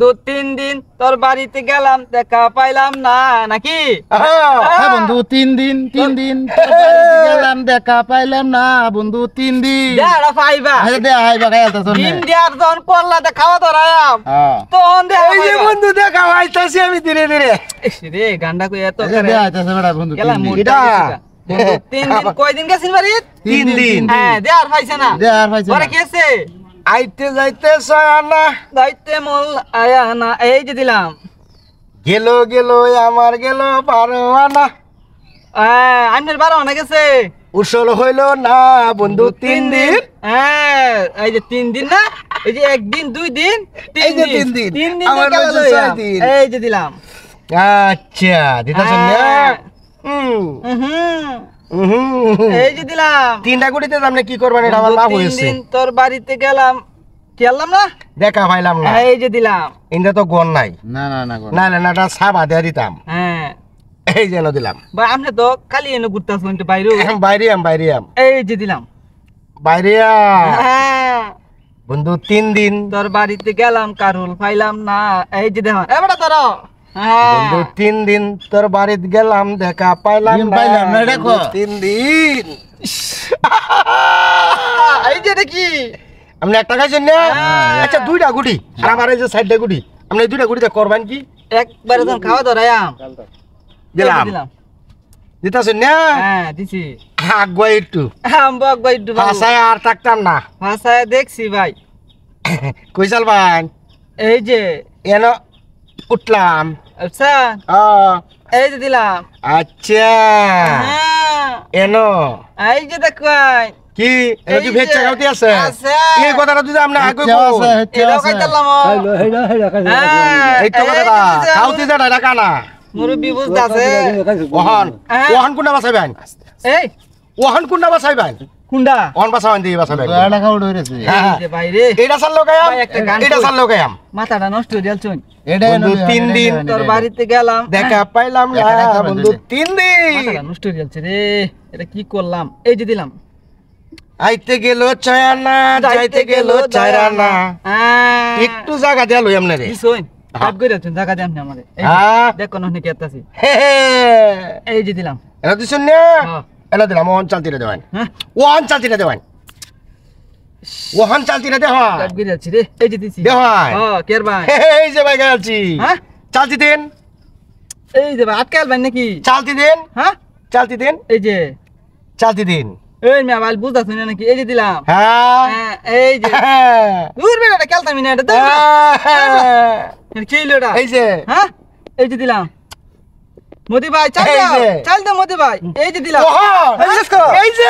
2-3 দিন তোর বাড়িতে গেলাম দেখা পাইলাম না নাকি বন্ধু 3 দিন তোর বাড়িতে গেলাম দেখা পাইলাম না বন্ধু 3 দিন দেড়া পাইবা দে আইবা গায়ালতা শুনে দিন দেয়ার যখন করলা দেখাওয়া ধরায়াম তখন দে এই যে বন্ধু দেখা পাইতাছি আমি ধীরে ধীরে রে গান্ডা কই এত করে দে আইতাছে বড় বন্ধু গেলাম এটা বন্ধু 3 দিন কয়দিন গেছিস বাড়ি 3 দিন হ্যাঁ দে আর পাইছে না পরে কেছে আইতে যাইতে আনা দাইতে মল আয়া না এই যে দিলাম গেল আমার গেল 12 আনা আন্নের 12 আনা গেছে উসল হইল না বন্ধু 3 দিন এই যে 3 দিন না এই যে 1 দিন 2 দিন 3 দিন 3 দিন আমার গেল এই যে দিলাম আচ্ছা দিতাছেন না এই যে দিলাম 3টা গুটিতে আপনি কি করবেন এটা আমার লাভ হইছে 3 দিন তোর বাড়িতে গেলাম খেললাম না দেখা পাইলাম না এই যে দিলাম ইন্দা তো গন নাই না এটা সাবা দেয়া দিতাম হ্যাঁ এই যেন দিলাম ভাই আপনি তো খালি এনে ঘুরতাছেন একটু বাইরে বাইরে এই যে দিলাম বাইরে হ্যাঁ বন্ধু 3 দিন তোর বাড়িতে গেলাম কারুল পাইলাম না এই যে দেখো এবারে তোর বন্ধু 3 দিন তোর বাড়িতে গেলাম দেখা পাইলাম না দেখো 3 দিন এই যে দেখি আপনি একটা খাইছেন না আচ্ছা 2টা গুটি আর আমার এই যে 4টা গুটি আপনি 2টা গুটিতে করবেন কি একবারে যখন খাওয়া ধরায়াম দিলাম দিতাছেন না হ্যাঁ দিছি আগুয়া একটু আমবাক ভাই একটু ভাষায় আর থাকতাম না ভাষায় দেখছি ভাই কই চালবান এই যে এন উঠলাম আচ্ছা এই যে দিলাম আচ্ছা এন এই যে দেখুন কি এটা কি ভেজ চাগাউতি আছে এই কথাটা যদি আমরা আগে কইবো এটাও খাইতালাম এই তো কথাটা খাউতি যা ঢাকা না মুরব্বি বুঝতাছে ওহন কোনটা বাসাইবেন এই ওহন কোনটা বাসাইবেন কুন্ডা ওহন বাসাবেন দি বাসাবেন এটা খাও ডইরেছে এই যে ভাই রে এটা সাল লোকায়াম এটা সাল লোকায়াম মাথাটা নষ্ট হয়ে যালছুন বন্ধু 3 দিন তোর বাড়িতে গেলাম দেখা পাইলাম না বন্ধু 3 দিন মাথাটা নষ্ট হয়ে যাচ্ছে রে এটা কি করলাম এই যে দিলাম আইতে গেল চায়না যাইতে গেল চায়না একটু জায়গা দেয়া লই আমনে রে দিছুন কাট কইরা তুই জায়গা দেন আমারে দেখো ননি কেতাছি এই যে দিলাম এটা দিছুন না এটা দিলাম ওহন চালতিরে দেওয়ান ওহন চালতিরে দেওয়ান ওহন চালতিরে দেওয়া কাট কইরা যাচ্ছে রে এই যে দিছি দেওয়ান কের ভাই এই যে ভাই গেলছি চালতি দেন এই যে ভাই আটকাল ভাই নাকি চালতি দেন চালতি দেন এই যে চালতি দেন এই মিয়া ভাই বুঝতাছ না নাকি এই যে দিলাম এই যে দূর বেটা খেলতাম না এটা খেলো এটা এই যে এই যে দিলাম মোদি ভাই চাল দাও মোদি ভাই এই যে দিলাম এই যে